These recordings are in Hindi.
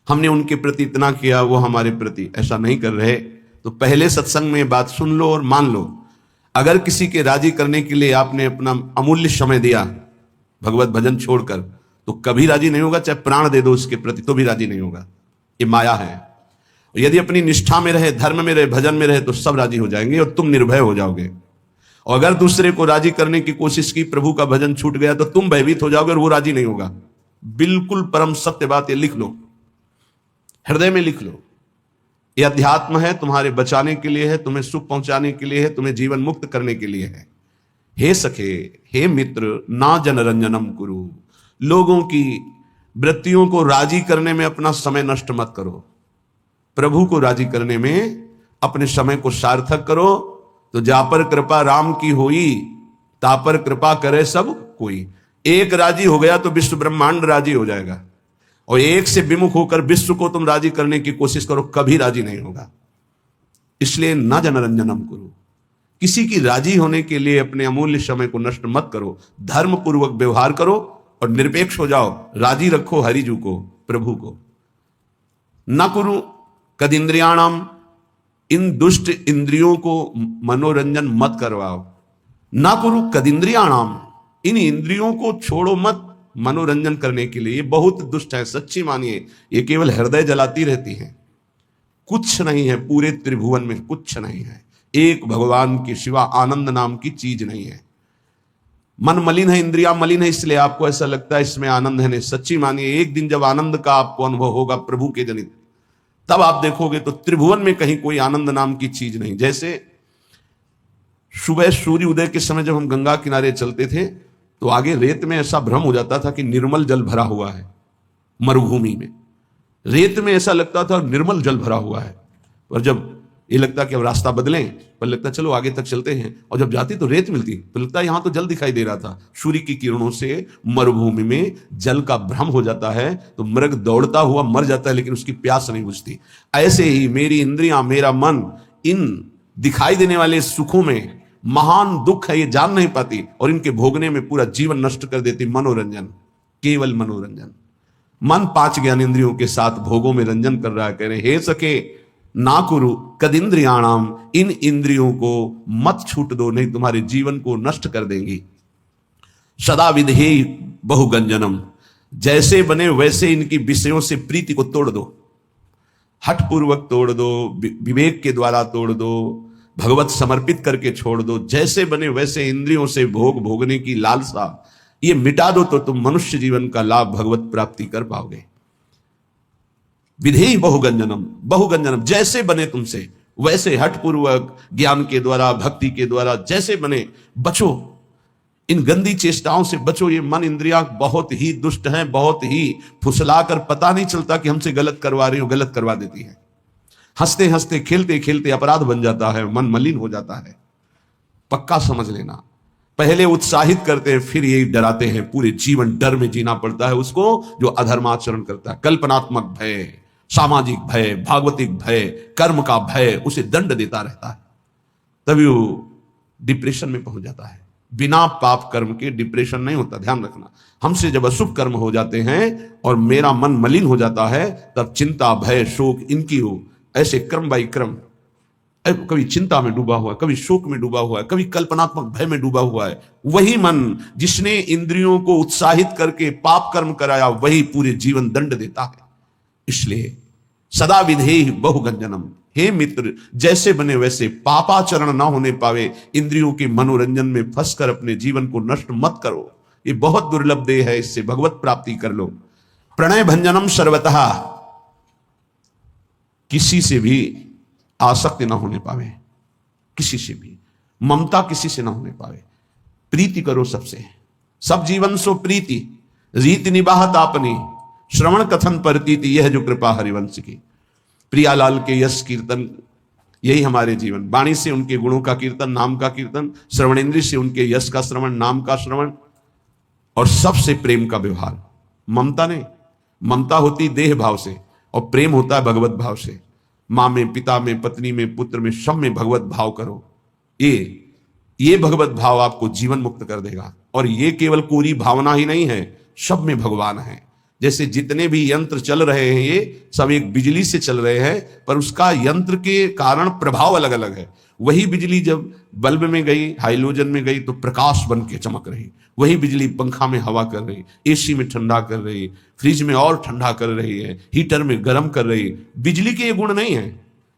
हमने उनके प्रति इतना किया, वो हमारे प्रति ऐसा नहीं कर रहे, तो पहले सत्संग में बात सुन लो और मान लो। अगर किसी के राजी करने के लिए आपने अपना अमूल्य समय दिया भगवत भजन छोड़कर, तो कभी राजी नहीं होगा, चाहे प्राण दे दो उसके प्रति तो भी राजी नहीं होगा। ये माया है। यदि अपनी निष्ठा में रहे, धर्म में रहे, भजन में रहे, तो सब राजी हो जाएंगे और तुम निर्भय हो जाओगे। और अगर दूसरे को राजी करने की कोशिश की, प्रभु का भजन छूट गया, तो तुम भयभीत हो जाओगे और वो राजी नहीं होगा। बिल्कुल परम सत्य बात, ये लिख लो, हृदय में लिख लो। ये अध्यात्म है, तुम्हारे बचाने के लिए है, तुम्हें सुख पहुंचाने के लिए है, तुम्हें जीवन मुक्त करने के लिए है। हे सखे, हे मित्र, ना जनरंजनम कुरु। लोगों की वृत्तियों को राजी करने में अपना समय नष्ट मत करो। प्रभु को राजी करने में अपने समय को सार्थक करो। तो जापर कृपा राम की होई, तापर कृपा करे सब कोई। एक राजी हो गया तो विश्व ब्रह्मांड राजी हो जाएगा, और एक से विमुख होकर विश्व को तुम राजी करने की कोशिश करो, कभी राजी नहीं होगा। इसलिए न जनरंजनम करो। किसी की राजी होने के लिए अपने अमूल्य समय को नष्ट मत करो। धर्म पूर्वक व्यवहार करो और निरपेक्ष हो जाओ। राजी रखो हरिजू को, प्रभु को। न कुरु कदिंद्रियाणाम, इन दुष्ट इंद्रियों को मनोरंजन मत करवाओ। ना कुरु कदिंद्रियाणाम, इन इंद्रियों को छोड़ो मत मनोरंजन करने के लिए। ये बहुत दुष्ट है, सच्ची मानिए। ये केवल हृदय जलाती रहती है, कुछ नहीं है पूरे त्रिभुवन में, कुछ नहीं है। एक भगवान के सिवा आनंद नाम की चीज नहीं है। मन मलिन है, इंद्रिया मलिन है, इसलिए आपको ऐसा लगता है इसमें आनंद है। नहीं, सच्ची मानिए, एक दिन जब आनंद का आपको अनुभव होगा प्रभु के जनित, तब आप देखोगे तो त्रिभुवन में कहीं कोई आनंद नाम की चीज नहीं। जैसे सुबह सूर्य उदय के समय जब हम गंगा किनारे चलते थे, तो आगे रेत में ऐसा भ्रम हो जाता था कि निर्मल जल भरा हुआ है। मरुभूमि में रेत में ऐसा लगता था निर्मल जल भरा हुआ है, और जब ये लगता कि अब रास्ता बदलें, पर लगता चलो आगे तक चलते हैं, और जब जाती तो रेत मिलती, तो लगता यहां तो जल दिखाई दे रहा था। सूर्य की किरणों से मरुभूमि में जल का भ्रम हो जाता है, तो मृग दौड़ता हुआ मर जाता है, लेकिन उसकी प्यास नहीं बुझती। ऐसे ही मेरी इंद्रियां, मेरा मन इन दिखाई देने वाले सुखों में महान दुख है, ये जान नहीं पाती, और इनके भोगने में पूरा जीवन नष्ट कर देती। मनोरंजन, केवल मनोरंजन। मन 5 ज्ञानेंद्रियों के साथ भोगों में रंजन कर रहा है। कह रहे हे सके ना कुरु कदिंद्रियाणाम, इन इंद्रियों को मत छूट दो, नहीं तुम्हारे जीवन को नष्ट कर देंगी। सदा विधेय बहुगंजनम, जैसे बने वैसे इनकी विषयों से प्रीति को तोड़ दो, हठ पूर्वक तोड़ दो, विवेक के द्वारा तोड़ दो, भगवत समर्पित करके छोड़ दो। जैसे बने वैसे इंद्रियों से भोग भोगने की लालसा ये मिटा दो, तो तुम मनुष्य जीवन का लाभ भगवत प्राप्ति कर पाओगे। विधेय बहुगंजनम, बहुगंजनम, जैसे बने तुमसे वैसे हठ पूर्वक ज्ञान के द्वारा, भक्ति के द्वारा जैसे बने बचो। इन गंदी चेष्टाओं से बचो। ये मन इंद्रिया बहुत ही दुष्ट हैं, बहुत ही फुसलाकर पता नहीं चलता कि हमसे गलत करवा रही हो, गलत करवा देती है। हंसते हंसते खेलते खेलते अपराध बन जाता है, मन मलिन हो जाता है। पक्का समझ लेना, पहले उत्साहित करते हैं, फिर ये डराते हैं। पूरे जीवन डर में जीना पड़ता है उसको जो अधर्माचरण करता है। कल्पनात्मक भय, सामाजिक भय, भागवतिक भय, कर्म का भय उसे दंड देता रहता है, तभी वो डिप्रेशन में पहुंच जाता है। बिना पाप कर्म के डिप्रेशन नहीं होता, ध्यान रखना। हमसे जब अशुभ कर्म हो जाते हैं और मेरा मन मलिन हो जाता है, तब चिंता, भय, शोक इनकी हो, ऐसे क्रम बाई क्रम, कभी चिंता में डूबा हुआ है, कभी शोक में डूबा हुआ है, कभी कल्पनात्मक भय में डूबा हुआ है। वही मन जिसने इंद्रियों को उत्साहित करके पाप कर्म कराया, वही पूरे जीवन दंड देता है। इसलिए सदा विधेय बहुगंजनम, हे मित्र, जैसे बने वैसे, पापाचरण ना होने पावे। इंद्रियों के मनोरंजन में फंसकर अपने जीवन को नष्ट मत करो, ये बहुत दुर्लभ देह है, इससे भगवत प्राप्ति कर लो। प्रणय भंजनम सर्वतः, किसी से भी आसक्ति ना होने पावे, किसी से भी ममता किसी से ना होने पावे। प्रीति करो सबसे, सब जीवन सो प्रीति, रीति निबाहत आपनी, श्रवण कथन परतीति, यह जो कृपा हरिवंश की। प्रियालाल के यश कीर्तन, यही हमारे जीवन। वाणी से उनके गुणों का कीर्तन, नाम का कीर्तन, श्रवणेन्द्रिय से उनके यश का श्रवण, नाम का श्रवण, और सबसे प्रेम का व्यवहार। ममता नहीं, ममता होती देह भाव से, और प्रेम होता है भगवत भाव से। माँ में, पिता में, पत्नी में, पुत्र में, सब में भगवत भाव करो। ये भगवत भाव आपको जीवन मुक्त कर देगा। और ये केवल कोरी भावना ही नहीं है, सब में भगवान है। जैसे जितने भी यंत्र चल रहे हैं ये सब एक बिजली से चल रहे हैं, पर उसका यंत्र के कारण प्रभाव अलग अलग है। वही बिजली जब बल्ब में गई, हाइलोजन में गई तो प्रकाश बन के चमक रही, वही बिजली पंखा में हवा कर रही, एसी में ठंडा कर रही, फ्रिज में और ठंडा कर रही है, हीटर में गर्म कर रही। बिजली के ये गुण नहीं है,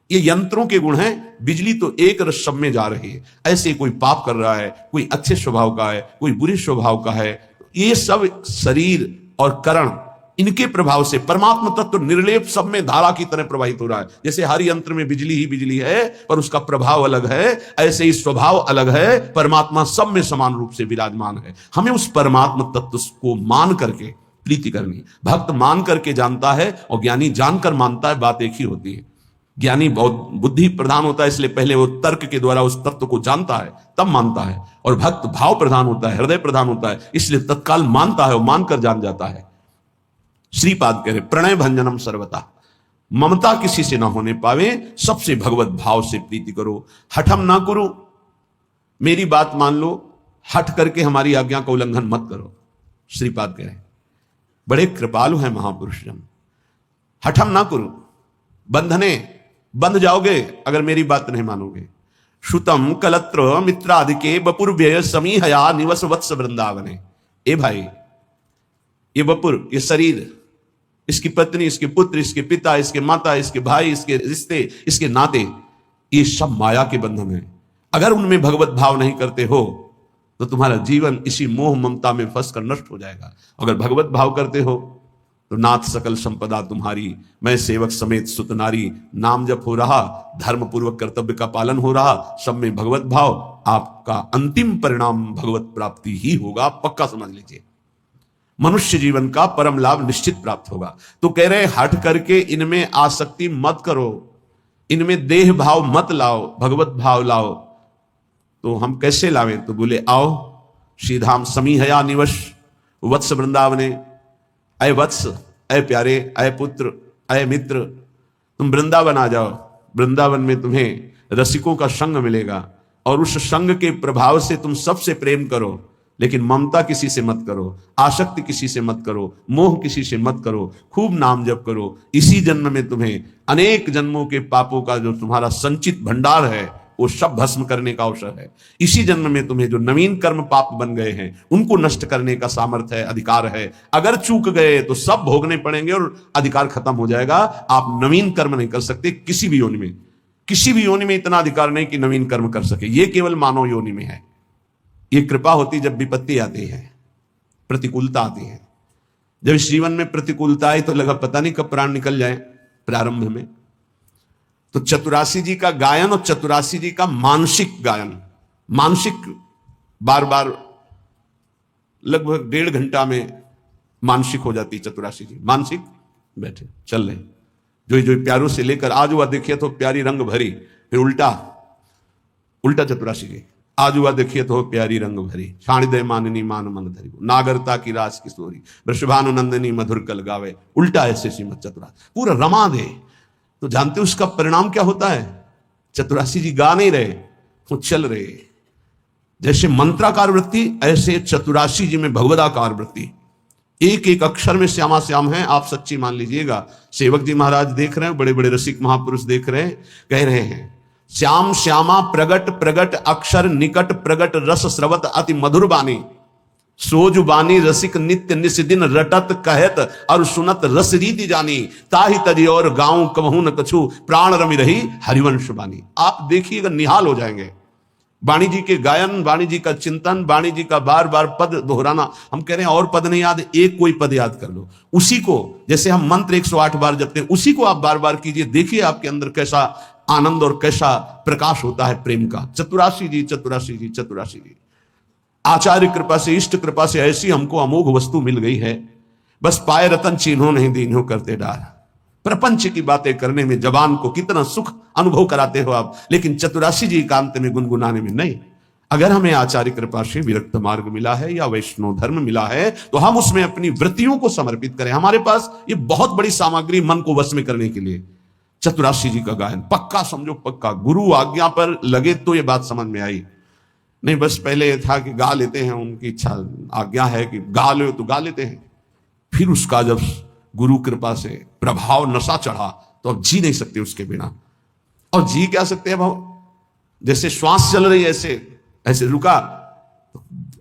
ये यंत्रों के गुण हैं। बिजली तो एक रस सब में जा रही है। ऐसे कोई पाप कर रहा है, कोई अच्छे स्वभाव का है, कोई बुरे स्वभाव का है, ये सब शरीर और करण, इनके प्रभाव से परमात्मा तत्व निर्लेप सब में धारा की तरह प्रवाहित हो रहा है। जैसे हर यंत्र में बिजली ही बिजली है, पर उसका प्रभाव अलग है, ऐसे ही स्वभाव अलग है। परमात्मा सब में समान रूप से विराजमान है। हमें उस परमात्मा तत्व को मान करके प्रीति करनी। भक्त मान करके जानता है और ज्ञानी जानकर मानता है, बात एक ही होती है। ज्ञानी बहुत बुद्धि प्रधान होता है, इसलिए पहले वो तर्क के द्वारा उस तत्व को जानता है तब मानता है, और भक्त भाव प्रधान होता है, हृदय प्रधान होता है, इसलिए तत्काल मानता है और मानकर जान जाता है। श्रीपाद कह रहे प्रणय भंजनम सर्वता, ममता किसी से ना होने पावे, सबसे भगवत भाव से प्रीति करो। हठम ना करो, मेरी बात मान लो, हट करके हमारी आज्ञा का उल्लंघन मत करो। श्रीपाद कह रहे बड़े कृपालु हैं महापुरुष जन। हठम ना करो, बंधने बंध जाओगे अगर मेरी बात नहीं मानोगे। श्रुतम कलत्र मित्रादिके बपुर्भ्य समीहया निवस वत्स वृंदावने। ए भाई, ये बपुर, ये शरीर, इसकी पत्नी, इसके पुत्र, इसके पिता, इसके माता, इसके भाई, इसके रिश्ते, इसके नाते, ये सब माया के बंधन है। अगर उनमें भगवत भाव नहीं करते हो तो तुम्हारा जीवन इसी मोह ममता में फंसकर नष्ट हो जाएगा। अगर भगवत भाव करते हो तो नाथ सकल संपदा तुम्हारी, मैं सेवक समेत सुत नारी। नाम जप हो रहा, धर्म पूर्वक कर्तव्य का पालन हो रहा, सब में भगवत भाव, आपका अंतिम परिणाम भगवत प्राप्ति ही होगा, पक्का समझ लीजिए। मनुष्य जीवन का परम लाभ निश्चित प्राप्त होगा। तो कह रहे हट करके इनमें आसक्ति मत करो, इनमें देह भाव मत लाओ, भगवत भाव लाओ। तो हम कैसे लावें? तो बोले आओ श्रीधाम समीहया निवश वत्स वृंदावने। अय वत्स, अय प्यारे, अय पुत्र, अय मित्र, तुम वृंदावन आ जाओ। वृंदावन में तुम्हें रसिकों का संग मिलेगा, और उस संग के प्रभाव से तुम सबसे प्रेम करो, लेकिन ममता किसी से मत करो, आसक्ति किसी से मत करो, मोह किसी से मत करो, खूब नाम जप करो। इसी जन्म में तुम्हें अनेक जन्मों के पापों का जो तुम्हारा संचित भंडार है वो सब भस्म करने का अवसर है। इसी जन्म में तुम्हें जो नवीन कर्म पाप बन गए हैं उनको नष्ट करने का सामर्थ्य है, अधिकार है। अगर चूक गए तो सब भोगने पड़ेंगे और अधिकार खत्म हो जाएगा। आप नवीन कर्म नहीं कर सकते किसी भी योनि में, किसी भी योनि में इतना अधिकार नहीं कि नवीन कर्म कर सके। ये केवल मानव योनि में है। ये कृपा होती जब विपत्ति आती है, प्रतिकूलता आती है। जब इस जीवन में प्रतिकूलता आई तो लगा पता नहीं कब प्राण निकल जाए। प्रारंभ में तो चतुरासी जी का गायन और चतुरासी जी का मानसिक गायन, मानसिक बार बार लगभग 1.5 घंटा में मानसिक हो जाती चतुरासी जी। मानसिक बैठे चल रहे, जो जो प्यारों से लेकर आज हुआ देखिए तो प्यारी रंग भरी, फिर उल्टा उल्टा चतुरासी जी, आज हुआ देखिए तो प्यारी रंग भरी, शाणिदय माननी मान मन धरी, नागरता की रास किशोरी, वृषभानुनंदनी मधुर कल गावे। उल्टा ऐसे श्रीमद चतुरासी पूरा रमा दे। तो जानते हो उसका परिणाम क्या होता है? चतुरासी जी गा नहीं रहे, वो चल रहे। जैसे मंत्राकार वृत्ति, ऐसे चतुरासी जी में भगवदाकार वृत्ति। एक एक अक्षर में श्यामा श्याम है। आप सच्ची मान लीजिएगा। सेवक जी महाराज देख रहे हैं, बड़े बड़े रसिक महापुरुष देख रहे हैं, कह रहे हैं श्याम श्यामा प्रगट प्रगट अक्षर निकट प्रगट रस स्रवत अति मधुर बानी, सोजु बानी रसिक नित्य निस दिन रटत कहत और सुनत रस रीति जानी, ताहि तजी और गाँव कबहू न कछु प्राण रमि रही हरिवंश बानी। आप देखिएगा निहाल हो जाएंगे। वाणी जी के गायन, वाणी जी का चिंतन, वाणी जी का बार बार पद दोहराना। हम कह रहे हैं और पद नहीं याद, एक कोई पद याद कर लो, उसी को जैसे हम मंत्र 108 बार जपते हैं, उसी को आप बार बार कीजिए। देखिए आपके अंदर कैसा आनंद और कैसा प्रकाश होता है प्रेम का। चतुरासी जी, चतुरासी जी, चतुरासी जी। आचार्य कृपा से, इष्ट कृपा से ऐसी हमको अमोघ वस्तु मिल गई है, बस पाए रतन चिन्हों नहीं दीन्हों करते डार। प्रपंच की बातें करने में जबान को कितना सुख अनुभव कराते हो आप, लेकिन चतुरासी जी एकांत में गुनगुनाने में नहीं। अगर हमें आचार्य कृपा से विरक्त मार्ग मिला है या वैष्णव धर्म मिला है तो हम उसमें अपनी वृत्तियों को समर्पित करें। हमारे पास ये बहुत बड़ी सामग्री मन को वश में करने के लिए। चतुरासी जी का गायन पक्का समझो, पक्का। गुरु आज्ञा पर लगे तो ये बात समझ में आई, नहीं बस पहले था कि गा लेते हैं, उनकी इच्छा आज्ञा है कि गा लो तो गा लेते हैं। फिर उसका जब गुरु कृपा से प्रभाव नशा चढ़ा तो अब जी नहीं सकते उसके बिना। और जी क्या सकते हैं भाव, जैसे श्वास चल रही है ऐसे ऐसे रुका।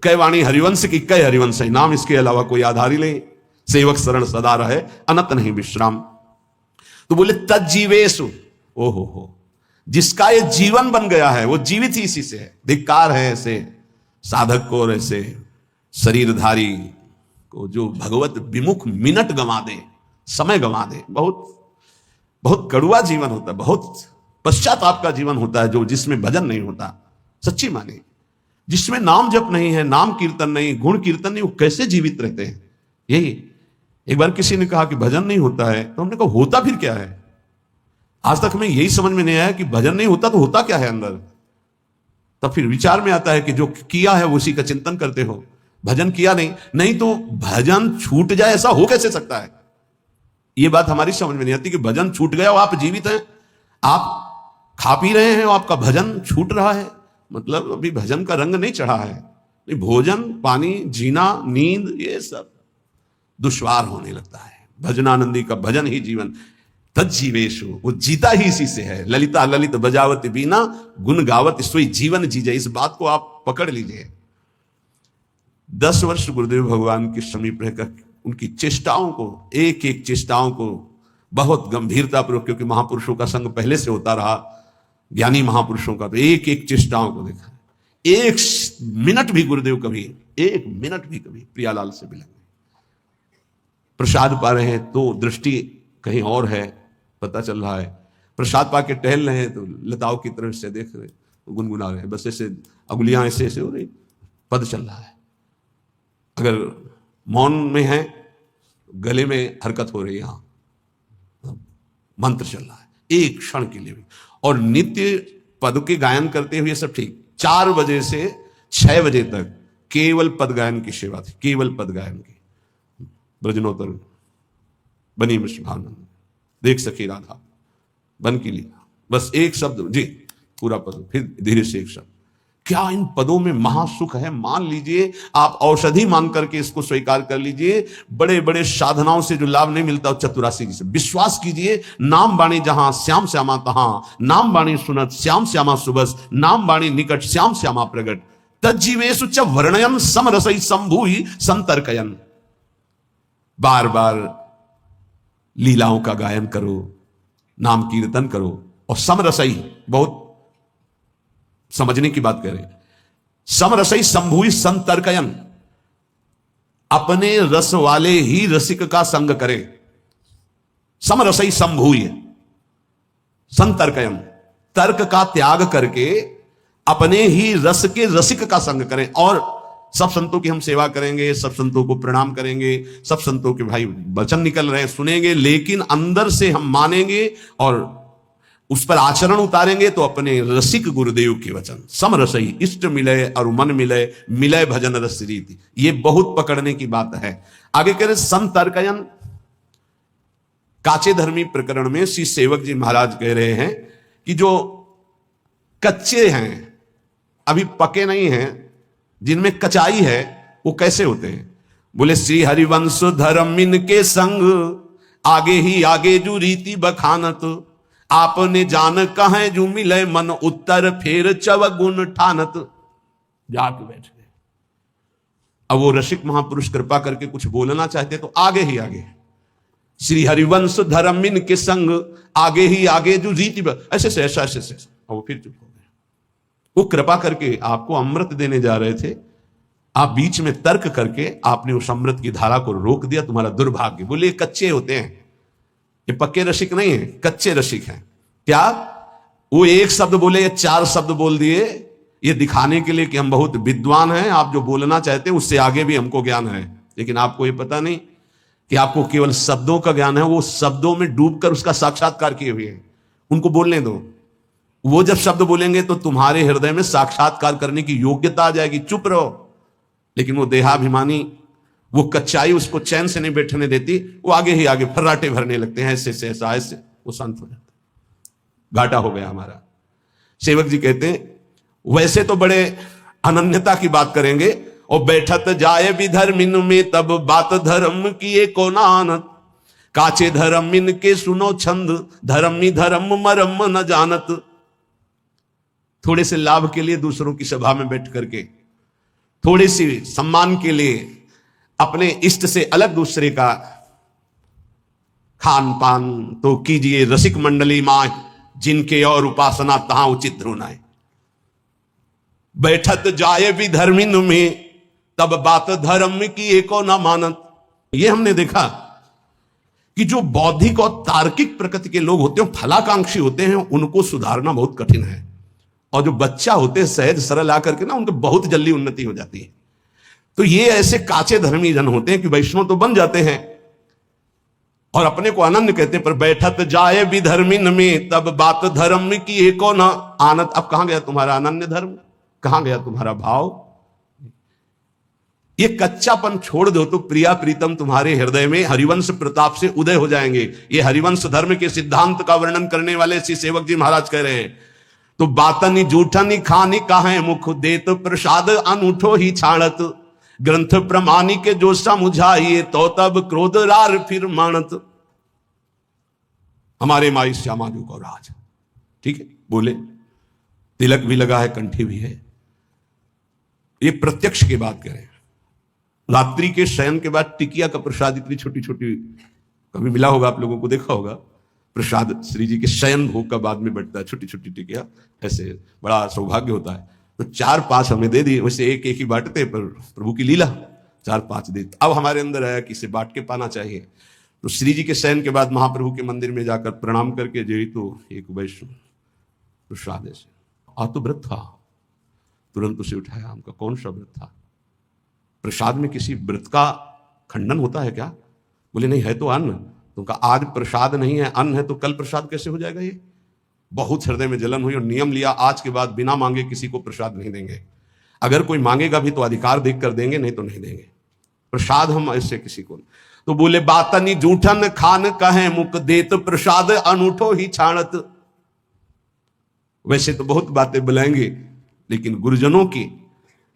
कै वाणी हरिवंश की कै हरिवंश है, नाम इसके अलावा कोई आधार ही नहीं। सेवक शरण सदा रहे अनत नहीं विश्राम। तो बोले तज्जीवेशु, ओहो हो, जिसका ये जीवन बन गया है वो जीवित ही इसी से है। धिक्कार है ऐसे साधक को और ऐसे शरीरधारी को जो भगवत विमुख मिनट गंवा दे, समय गंवा दे। बहुत बहुत कड़ुआ जीवन होता है, बहुत पश्चाताप का जीवन होता है जो जिसमें भजन नहीं होता। सच्ची माने जिसमें नाम जप नहीं है, नाम कीर्तन नहीं, गुण कीर्तन नहीं, वो कैसे जीवित रहते हैं। यही एक बार किसी ने कहा कि भजन नहीं होता है, तो हमने कहा होता फिर क्या है। आज तक हमें यही समझ में नहीं आया कि भजन नहीं होता तो होता क्या है अंदर। तब फिर विचार में आता है कि जो किया है उसी का चिंतन करते हो, भजन किया नहीं तो भजन छूट जाए ऐसा हो कैसे सकता है। यह बात हमारी समझ में नहीं आती कि भजन छूट गया और आप जीवित हैं, आप खा पी रहे हैं और आपका भजन छूट रहा है, मतलब अभी भजन का रंग नहीं चढ़ा है। भोजन पानी जीना नींद ये सब दुश्वार होने लगता है। भजनानंदी का भजन ही जीवन। तज्जीवेशु, वो जीता ही इसी से है। ललिता ललित बजावत बीना गुण गावत सोई जीवन जीजे। इस बात को आप पकड़ लीजिए। 10 वर्ष गुरुदेव भगवान के समीप रहकर उनकी चेष्टाओं को, एक एक चेष्टाओं को बहुत गंभीरतापूर्वक, क्योंकि महापुरुषों का संग पहले से होता रहा, ज्ञानी महापुरुषों का, तो एक एक चेष्टाओं को देखा। एक मिनट भी गुरुदेव कभी, एक मिनट भी कभी प्रियालाल से मिला। प्रसाद पा रहे हैं तो दृष्टि कहीं और है, पता चल रहा है। प्रसाद पा के टहल रहे हैं तो लताओं की तरफ से देख रहे, गुनगुना रहे हैं, बस ऐसे अंगुलियां ऐसे ऐसे हो रही, पद चल रहा है। अगर मौन में है, गले में हरकत हो रही है, यहां मंत्र चल रहा है एक क्षण के लिए भी। और नित्य पद के गायन करते हुए सब ठीक। 4 बजे से 6 बजे तक केवल पद गायन की सेवा थी, केवल पद गायन की। ब्रजनोत्तर बनी भावनंद, देख सखी राधा, बन की लीला, बस एक शब्द जी पूरा पद, फिर धीरे से एक शब्द। क्या इन पदों में महासुख है। मान लीजिए, आप औषधि मान करके इसको स्वीकार कर लीजिए। बड़े बड़े साधनाओं से जो लाभ नहीं मिलता चतुरासी जी से विश्वास कीजिए। नाम बाणी जहां श्याम श्यामा तहां, नाम बाणी सुनत श्याम श्यामा सुबस, नाम बाणी निकट श्याम श्यामा प्रगट। तज्जीवेशु च वर्णयन समरसई संभूहि संतर्कयन। बार बार लीलाओं का गायन करो, नाम कीर्तन करो, और समरसई, बहुत समझने की बात करें, समरसई संभूहि संतर्कयन, अपने रस वाले ही रसिक का संग करे। समरसई संभूहि संतर्कयन, तर्क का त्याग करके अपने ही रस के रसिक का संग करें। और सब संतों की हम सेवा करेंगे, सब संतों को प्रणाम करेंगे, सब संतों के भाई वचन निकल रहे हैं सुनेंगे, लेकिन अंदर से हम मानेंगे और उस पर आचरण उतारेंगे तो अपने रसिक गुरुदेव के वचन। समरसई, इष्ट मिले और मन मिले, मिले भजन रस रीति। ये बहुत पकड़ने की बात है। आगे कह रहे संतर्कयन। काचे धर्मी प्रकरण में श्री सेवक जी महाराज कह रहे हैं कि जो कच्चे हैं, अभी पके नहीं हैं, जिनमें कचाई है, वो कैसे होते हैं। बोले श्री हरिवंश धर्मिन के संग आगे ही आगे जो रीति बखानत, आपने जान कहें जो मिले मन उत्तर फेर चवगुण ठानत। जाके बैठ गए। अब वो रसिक महापुरुष कृपा करके कुछ बोलना चाहते तो आगे ही आगे श्री हरिवंश धर्मिन के संग आगे ही आगे जो रीति ऐसे से ऐसा ऐसे, और वो फिर चुप हो गए। वो कृपा करके आपको अमृत देने जा रहे थे, आप बीच में तर्क करके आपने उस अमृत की धारा को रोक दिया, तुम्हारा दुर्भाग्य। बोले कच्चे होते हैं, ये पक्के रसिक नहीं है, कच्चे रसिक हैं। क्या वो एक शब्द बोले या 4 शब्द बोल दिए, ये दिखाने के लिए कि हम बहुत विद्वान हैं, आप जो बोलना चाहते हैं उससे आगे भी हमको ज्ञान है। लेकिन आपको ये पता नहीं कि आपको केवल शब्दों का ज्ञान है, वो शब्दों में डूबकर उसका साक्षात्कार किए हुए हैं। उनको बोलने दो, वो जब शब्द बोलेंगे तो तुम्हारे हृदय में साक्षात्कार करने की योग्यता आ जाएगी। चुप रहो। लेकिन वो देहाभिमानी, वो कच्चाई उसको चैन से नहीं बैठने देती, वो आगे ही आगे फर्राटे भरने लगते हैं, ऐसे से ऐसा, ऐसे वो शांत हो जाता है। घाटा हो गया हमारा। सेवक जी कहते हैं वैसे तो बड़े अनन्यता की बात करेंगे, और बैठत जाए भी धर्मिन में तब बात धर्म किए को नानत। काचे धर्म इनके सुनो छंद धर्मी धर्म मरम न जानत। थोड़े से लाभ के लिए दूसरों की सभा में बैठ करके, थोड़े से सम्मान के लिए अपने इष्ट से अलग दूसरे का खान पान तो कीजिए रसिक मंडली माय, जिनके और उपासना तहां उचित ध्रुनाए। बैठत जाए भी धर्मिन में तब बात धर्म की एको न मानत। ये हमने देखा कि जो बौद्धिक और तार्किक प्रकृति के लोग होते हैं, फलाकांक्षी होते हैं, उनको सुधारना बहुत कठिन है। और जो बच्चा होते हैं सहज सरल आकर के ना, उनको बहुत जल्दी उन्नति हो जाती है। तो ये ऐसे काचे धर्मी जन होते हैं कि वैष्णव तो बन जाते हैं और अपने को अनन्य कहते हैं, पर बैठत जाए भी धर्मिन में तब बात धर्म की एको न आनत। अब कहां गया तुम्हारा अनन्य धर्म, कहां गया तुम्हारा भाव? ये कच्चापन छोड़ दो तो प्रिया प्रीतम तुम्हारे हृदय में हरिवंश प्रताप से उदय हो जाएंगे। ये हरिवंश धर्म के सिद्धांत का वर्णन करने वाले श्री सेवक जी महाराज कह रहे हैं, तो बातनी जूठनी खानी काहे मुख देत प्रसाद अनूठो ही छाड़त। ग्रंथ प्रमाणी के जो समुझाइए तो तब क्रोध रार फिर मानत। हमारे माई श्यामा जी को राज, ठीक है, बोले तिलक भी लगा है, कंठी भी है। ये प्रत्यक्ष की बात करें, रात्रि के शयन के बाद टिकिया का प्रसाद इतनी छोटी छोटी, कभी मिला होगा आप लोगों को, देखा होगा प्रसाद श्री जी के शयन भोग का बाद में बैठता है, छोटी छोटी टिकिया, ऐसे बड़ा सौभाग्य होता है। तो 4-5 हमें दे दिए, वैसे एक एक ही बांटते, पर प्रभु की लीला 4-5 दे। अब हमारे अंदर आया कि इसे बांट के पाना चाहिए। तो श्री जी के शयन के बाद महाप्रभु के मंदिर में जाकर प्रणाम करके जो तो एक वैष्णव प्रसाद ऐसे, तो व्रत था, तुरंत उसे उठाया। हमका कौन सा व्रत था? प्रसाद में किसी व्रत का खंडन होता है क्या? बोले नहीं, है तो अन्न। तो कहा आज प्रसाद नहीं है, अन्न है, तो कल प्रसाद कैसे हो जाएगा? ये बहुत हृदय में जलन हुई और नियम लिया, आज के बाद बिना मांगे किसी को प्रसाद नहीं देंगे। अगर कोई मांगेगा भी तो अधिकार देख कर देंगे, नहीं तो नहीं देंगे प्रसाद हम ऐसे किसी को। तो बोले बातनी जूठन खान कहे मुख देत प्रसाद अनूठो ही छाणत। वैसे तो बहुत बातें बुलाएंगे, लेकिन गुरुजनों की,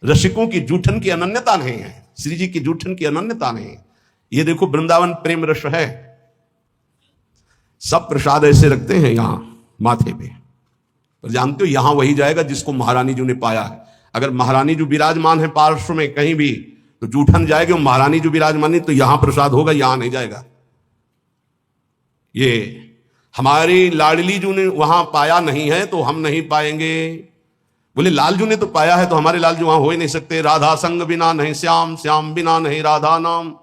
रसिकों की जूठन की अनन्यता नहीं है, श्री जी की जूठन की अनन्यता नहीं है। ये देखो वृंदावन प्रेम रस है, सब प्रसाद ऐसे रखते हैं यहां माथे पे, पर जानते हो यहां वही जाएगा जिसको महारानी जी ने पाया है। अगर महारानी जो विराजमान है पार्श्व में कहीं भी, तो जूठन जाएगी, महारानी जो विराजमान है तो यहां प्रसाद होगा, यहां नहीं जाएगा। ये हमारी लाडली जी ने वहां पाया नहीं है तो हम नहीं पाएंगे। बोले लालजू ने तो पाया है तो हमारे लालजू वहां हो ही नहीं सकते। राधा संग बिना नहीं श्याम, श्याम बिना नहीं राधा नाम,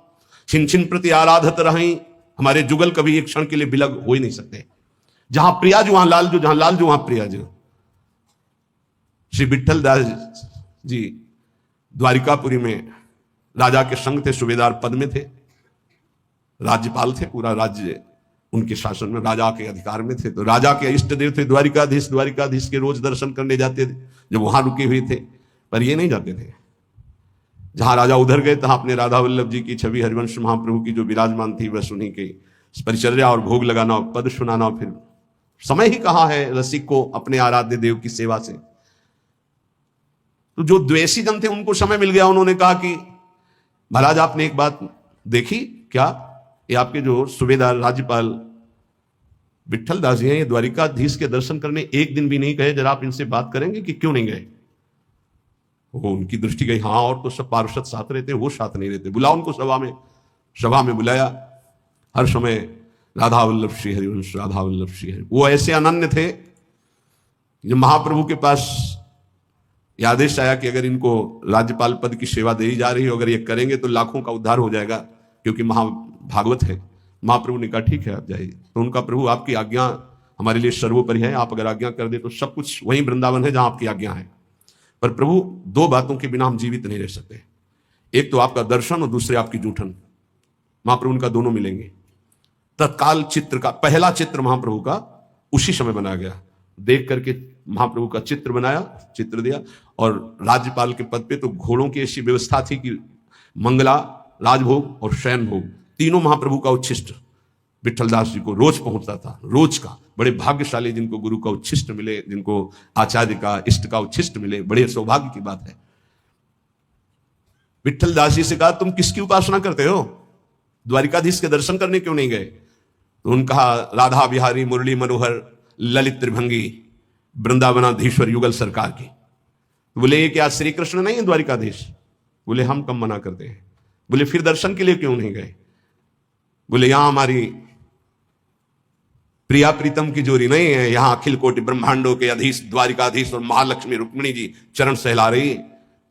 छिन छिन प्रति आराधत रही। हमारे जुगल कभी एक क्षण के लिए बिलग हो ही नहीं सकते। जहां प्रिया जी वहां लालजू, जहां लालजू वहां प्रिया जी। श्री विठल दास जी द्वारिकापुरी में राजा के संग थे, सूबेदार पद में थे, राज्यपाल थे, पूरा राज्य उनके शासन में, राजा के अधिकार में थे। तो राजा के इष्ट देव थे द्वारिकाधीश, द्वारिकाधीश के रोज दर्शन करने जाते थे जब वहां रुके हुए थे, पर ये नहीं जाते थे। जहां राजा उधर गए तहां अपने राधा वल्लभ जी की छवि हरिवंश महाप्रभु की जो विराजमान थी, बस उन्हीं के परिचर्या और भोग लगाना, पद सुनाना। फिर समय ही कहाँ है रसिक को अपने आराध्य देव की सेवा से। तो जो द्वेषी जन थे उनको समय मिल गया, उन्होंने कहा कि महाराज आपने एक बात देखी क्या, ये आपके जो सूबेदार राज्यपाल विठल दास जी हैं, ये द्वारिकाधीश के दर्शन करने एक दिन भी नहीं गए, जरा आप इनसे बात करेंगे कि क्यों नहीं गए। वो उनकी दृष्टि गई, हाँ और तो सब पार्षद साथ रहते, वो साथ नहीं रहते। बुला उनको सभा में बुलाया। हर समय राधा वल्लभ श्री हरिवंश, राधा वल्लभ श्री हरि। वो ऐसे अनन्य थे, जब महाप्रभु के पास यह आदेश आया कि अगर इनको राज्यपाल पद की सेवा दी जा रही हो, अगर ये करेंगे तो लाखों का उद्धार हो जाएगा, क्योंकि महाभागवत है। महाप्रभु ने कहा ठीक है आप जाइए। तो उनका प्रभु आपकी आज्ञा हमारे लिए सर्वोपरि है, आप अगर आज्ञा कर दे तो सब कुछ वहीं वृंदावन है जहां आपकी आज्ञा है। पर प्रभु दो बातों के बिना हम जीवित नहीं रह सकते, एक तो आपका दर्शन और दूसरे आपकी जूठन। महाप्रभु उनका दोनों मिलेंगे। तत्काल चित्र का पहला चित्र महाप्रभु का उसी समय बनाया गया। देख करके महाप्रभु का चित्र बनाया, चित्र दिया। और राज्यपाल के पद पे तो घोड़ों की ऐसी व्यवस्था थी कि मंगला, राजभोग और शयन भोग तीनों महाप्रभु का उच्छिष्ट विठलदास जी को रोज पहुंचता था, रोज का। बड़े भाग्यशाली जिनको गुरु का उच्छिष्ट मिले, जिनको आचार्य का इष्ट का उच्छिष्ट मिले, बड़े सौभाग्य की बात है। विठल दास जी से कहा, तुम किसकी उपासना करते हो, द्वारिकाधीश के दर्शन करने क्यों नहीं गए? तो उन्होंने कहा, राधा बिहारी मुरली मनोहर ललित त्रिभंगी वृंदावनाधीश्वर युगल सरकार की। बोले, ये क्या श्री कृष्ण नहीं है द्वारिकाधीश? बोले, हम कम मना करते हैं। बोले, फिर दर्शन के लिए क्यों नहीं गए? बोले, यहां हमारी प्रिया प्रीतम की जोड़ी नहीं है, यहां अखिल कोटि ब्रह्मांडों के अधीश द्वारिकाधीश और महालक्ष्मी रुक्मिणी जी चरण सहला रही,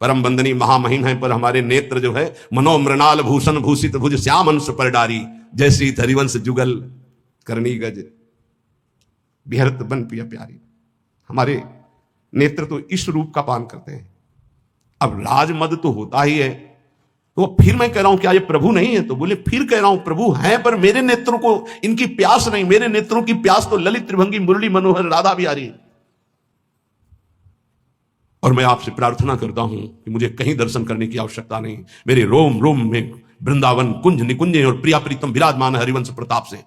परम बंदनी महामहिम है, पर हमारे नेत्र जो है मनोमृणाल भूषण भूषित भुज श्याम अंश पर डारी, जैसी हरिवंश जुगल करनी गज बिहरत बन पिया प्यारी। हमारे नेत्र तो इस रूप का पान करते हैं। अब राजमद तो होता ही है, तो फिर मैं कह रहा हूं क्या ये प्रभु नहीं है? तो बोले, फिर कह रहा हूं प्रभु हैं, पर मेरे नेत्रों को इनकी प्यास नहीं, मेरे नेत्रों की प्यास तो ललित त्रिभंगी मुरली मनोहर राधा बिहारी है। और मैं आपसे प्रार्थना करता हूं कि मुझे कहीं दर्शन करने की आवश्यकता नहीं, मेरे रोम रोम में वृंदावन कुंज निकुंजे और प्रिया प्रीतम विराजमान हरिवंश प्रताप से।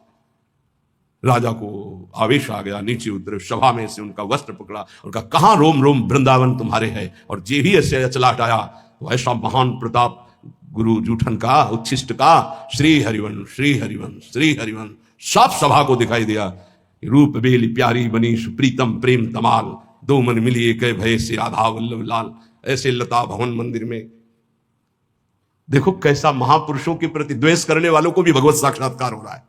राजा को आवेश आ गया, नीचे उतरे, सभा में से उनका वस्त्र पकड़ा और कहा, कहां रोम रोम वृंदावन तुम्हारे है? और जे ही ऐसे अचला हटाया तो ऐसा महान प्रताप गुरु जूठन का, उच्छिष्ट का, श्री हरिवंश श्री हरिवंश श्री हरिवंश सब सभा को दिखाई दिया। रूप बेली प्यारी बनी सुप्रीतम प्रेम तमाल, दो मन मिली एक भय से राधा वल्लभ लाल। ऐसे लता भवन मंदिर में देखो कैसा महापुरुषों के प्रति द्वेष करने वालों को भी भगवत साक्षात्कार हो रहा है।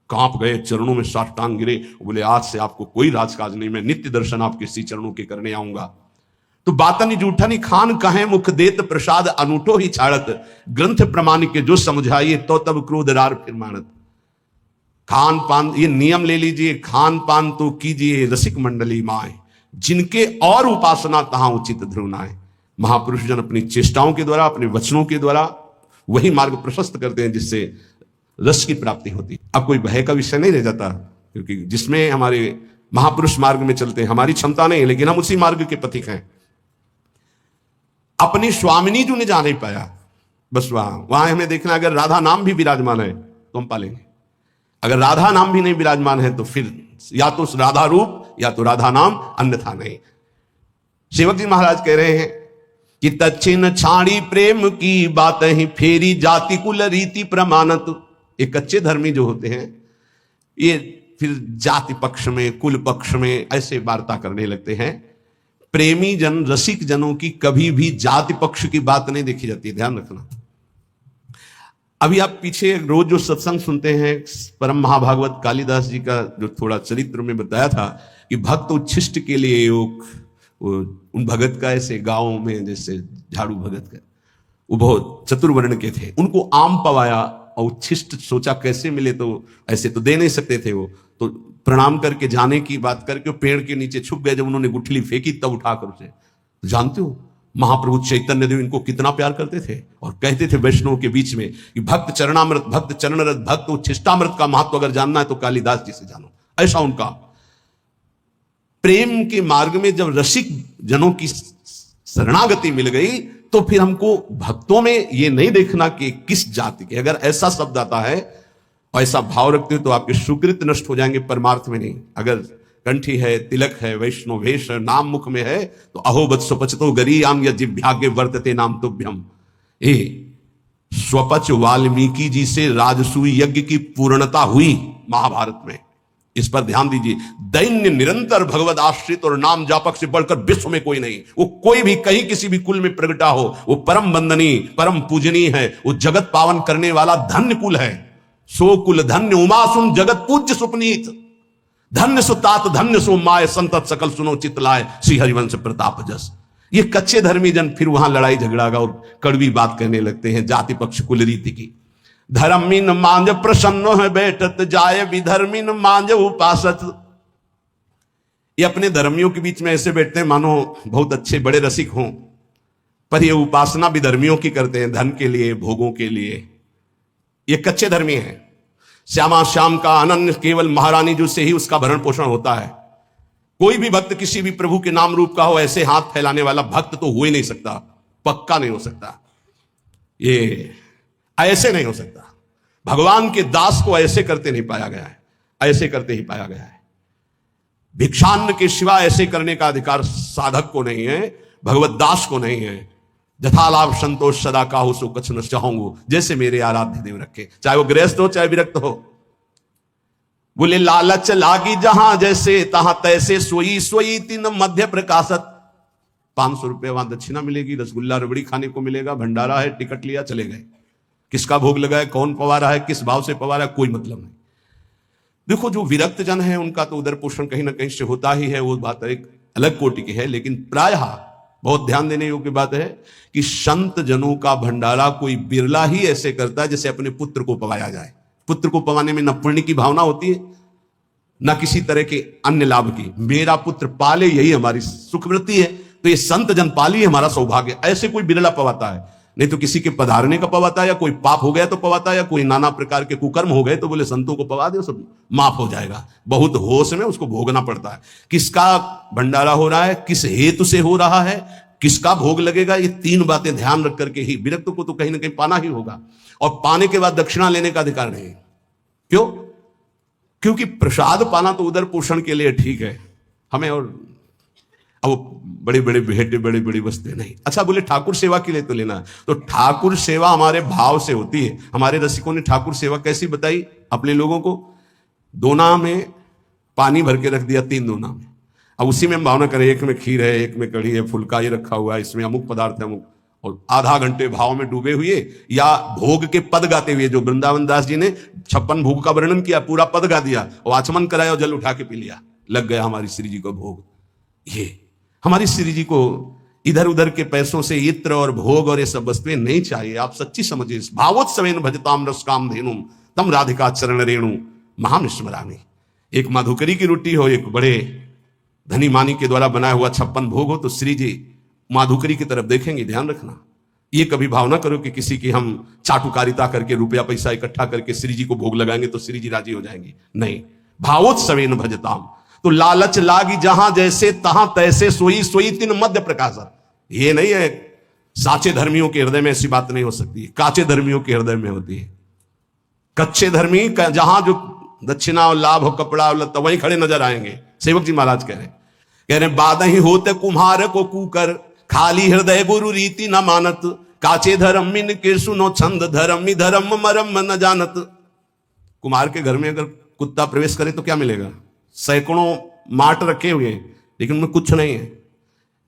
कांप गए, चरणों में साष्टांग गिरे, बोले, आज से आपको कोई राजकाज नहीं, मैं नित्य दर्शन आपके श्री चरणों के करने आऊंगा। तो बातन जूठनी खान कहे मुख देत प्रसाद, अनूठो ही छाड़त ग्रंथ प्रमाण के जो समझाइए, तो तब क्रोध रार फिर मानत। खान पान ये नियम ले लीजिए, खान पान तो कीजिए रसिक मंडली माए, जिनके और उपासना तहां उचित ध्रुवनाए। महापुरुष जन अपनी चेष्टाओं के द्वारा, अपने वचनों के द्वारा वही मार्ग प्रशस्त करते हैं जिससे रस की प्राप्ति होती। अब कोई भय का विषय नहीं रह जाता, क्योंकि जिसमें हमारे महापुरुष मार्ग में चलते हैं, हमारी क्षमता नहीं, लेकिन हम उसी मार्ग के पथिक हैं। अपनी स्वामिनी जो ने जा नहीं पाया, बस वहां हमें देखना, अगर राधा नाम भी विराजमान है तो हम पालेंगे, अगर राधा नाम भी नहीं विराजमान है तो फिर या तो राधा रूप या तो राधा नाम, अन्यथा नहीं। सेवक जी महाराज कह रहे हैं कि तच्छिन छाड़ी प्रेम की बात ही फेरी, जाति कुल रीति प्रमाणत। ये कच्चे धर्मी जो होते हैं, ये फिर जाति पक्ष में, कुल पक्ष में ऐसे वार्ता करने लगते हैं। प्रेमी जन, रसिक जनों की कभी भी जाति पक्ष की बात नहीं देखी जाती है, ध्यान रखना। अभी आप पीछे रोज जो सत्संग सुनते हैं, परम महाभागवत कालिदास जी का जो थोड़ा चरित्र में बताया था कि भक्त उच्छिष्ट के लिए उन भगत का ऐसे गांव में, जैसे झाड़ू भगत का, वो बहुत चतुर्वर्ण के थे, उनको आम पवाया और उच्छिष्ट सोचा कैसे मिले, तो ऐसे तो दे नहीं सकते थे वो, तो प्रणाम करके जाने की बात करके पेड़ के नीचे छुप गए। जब उन्होंने गुठली फेंकी तब उठाकर उसे, तो जानते हो महाप्रभु चैतन्य देव इनको कितना प्यार करते थे और कहते थे वैष्णव के बीच में कि भक्त चरणामृत, भक्त चरणरत, भक्त उच्छिष्टामृत का महत्व अगर जानना है तो कालिदास जी से जानो। ऐसा उनका प्रेम के मार्ग में जब रसिक जनों की शरणागति मिल गई तो फिर हमको भक्तों में ये नहीं देखना कि किस जाति के, अगर ऐसा शब्द आता है और ऐसा भाव रखते हो तो आपके सुकृत नष्ट हो जाएंगे, परमार्थ में नहीं। अगर कंठी है, तिलक है, वैष्णव वेश है, नाम मुख में है तो अहो वत्सो पचतो गरीयाम या जिभ्यागे वर्तते नाम तुभ्यम। ए स्वपच वाल्मीकि जी से राजसूय यज्ञ की पूर्णता हुई महाभारत में, इस पर ध्यान दीजिए। दैन्य निरंतर भगवत आश्रित और नाम जापक से बढ़कर विश्व में कोई नहीं। वो कोई भी कहीं किसी भी कुल में प्रगटा हो, वो परम वंदनीय, परम पूजनीय है, वो जगत पावन करने वाला धन्य कुल है। सो कुल धन्य उमासुन जगत पूज्य सुपनीत, धन्य सुतात धन्य सो माय, संतत सकल सुनो चितलाय, श्री हरिवंश प्रताप जस। ये कच्चे धर्मी जन फिर वहां लड़ाई झगड़ा और कड़वी बात कहने लगते हैं जाति पक्ष कुल रीति की। धर्मीन मांझ प्रसन्न है बैठत जाय, विधर्मीन मांझ उपासत। ये अपने धर्मियों के बीच में ऐसे बैठते हैं मानो बहुत अच्छे बड़े रसिक हों, पर ये उपासना विधर्मियों की करते हैं, धन के लिए, भोगों के लिए। ये कच्चे धर्मी हैं। श्यामा श्याम का अनन्य केवल महारानी जो से ही उसका भरण पोषण होता है। कोई भी भक्त किसी भी प्रभु के नाम रूप का हो, ऐसे हाथ फैलाने वाला भक्त तो हो ही नहीं सकता, पक्का नहीं हो सकता, ये ऐसे नहीं हो सकता। भगवान के दास को ऐसे करते नहीं पाया गया है, ऐसे करते ही पाया गया है। भिक्षान्न के सिवा ऐसे करने का अधिकार साधक को नहीं है, भगवत दास को नहीं है। जथा लाभ संतोष सदा काहू सो कछ न चाहूंगो, जैसे मेरे आराध्य देव रखे, चाहे वो गृहस्थ हो चाहे विरक्त हो। बोले लालच लागी जहां जैसे तहां तैसे, सोई सोई तीन मध्य प्रकाशत। 500 रुपये वहां दक्षिणा मिलेगी, रसगुल्ला रबड़ी खाने को मिलेगा, भंडारा है, टिकट लिया चले गए। किसका भोग लगा है, कौन पवा रहा है, किस भाव से पवा रहा है, कोई मतलब नहीं। देखो जो विरक्त जन है उनका तो उदर पोषण कहीं ना कहीं से होता ही है, वो बात एक अलग कोटि की है। लेकिन प्रायः बहुत ध्यान देने योग्य बात है कि संत जनों का भंडारा कोई बिरला ही ऐसे करता है जैसे अपने पुत्र को पवाया जाए। पुत्र को पवाने में न पुण्य की भावना होती है न किसी तरह के अन्य लाभ की। मेरा पुत्र पाले यही हमारी सुखवृत्ति है, तो ये संत जन पाली हमारा सौभाग्य, ऐसे कोई बिरला पवाता है। नहीं तो किसी के पधारने का पवाता है, या कोई पाप हो गया तो पवाता है, या कोई नाना प्रकार के कुकर्म हो गए तो बोले संतों को पवा दो सब माफ हो जाएगा। बहुत होश में उसको भोगना पड़ता है। किसका भंडारा हो रहा है, किस हेतु से हो रहा है, किसका भोग लगेगा, ये 3 बातें ध्यान रख करके ही विरक्त को तो कहीं ना कहीं पाना ही होगा। और पाने के बाद दक्षिणा लेने का अधिकार नहीं। क्यों? क्योंकि प्रसाद पाना तो उदर पोषण के लिए ठीक है हमें, और अब बड़ी बड़ी भेंटे बड़ी बड़ी वस्तुएं नहीं। अच्छा बोले ठाकुर सेवा के लिए तो लेना, तो ठाकुर सेवा हमारे भाव से होती है। हमारे रसिकों ने ठाकुर सेवा कैसी बताई अपने लोगों को, दोना में पानी भर के रख दिया, 3 दोना में। अब उसी में हम भावना करें, एक में खीर है, एक में कढ़ी है, फुल्का ये रखा हुआ है, इसमें अमुक पदार्थ है अमुक, और आधा घंटे भाव में डूबे हुए या भोग के पद गाते हुए, जो वृंदावन दास जी ने 56 भोग का वर्णन किया, पूरा पद गा दिया और आचमन कराया और जल उठा के पी लिया, लग गया हमारी श्री जी को भोग। ये हमारी श्री जी को इधर उधर के पैसों से इत्र और भोग और ये सब वस्तुएं नहीं चाहिए। आप सच्ची समझिए, भावोत्सवेन भजताम रस काम धेनुम तम राधिका चरण रेणु महाम स्मरामि। एक माधुकरी की रोटी हो, एक बड़े धनी मानी के द्वारा बनाया हुआ 56 भोग हो, तो श्री जी माधुकरी की तरफ देखेंगे। ध्यान रखना, ये कभी भावना करो कि किसी की हम चाटुकारिता करके रुपया पैसा इकट्ठा करके श्री जी को भोग लगाएंगे तो श्री जी राजी हो जाएंगी। नहीं, भावोत्सवेन भजताम। तो लालच लागी जहां जैसे तहां तैसे, सोई सोई तीन मध्य प्रकाशत। ये नहीं है साचे धर्मियों के हृदय में ऐसी बात नहीं हो सकती, काचे धर्मियों के हृदय में होती है। कच्चे धर्मी जहां जो दक्षिणा और लाभ और कपड़ा और लत्ता वहीं खड़े नजर आएंगे। सेवक जी महाराज कह रहे बाद ही होते कुम्हार को कूकर, खाली हृदय गुरु रीति न मानत, काचे धर्म मिन के सुनो छंद, धर्मी धर्म मरम न जानत। कुम्हार के घर में अगर कुत्ता प्रवेश करे तो क्या मिलेगा? सैकड़ों माट रखे हुए हैं लेकिन उनमें कुछ नहीं है,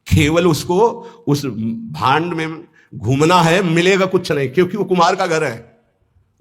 केवल उसको उस भांड में घूमना है, मिलेगा कुछ नहीं, क्योंकि वो कुम्हार का घर है।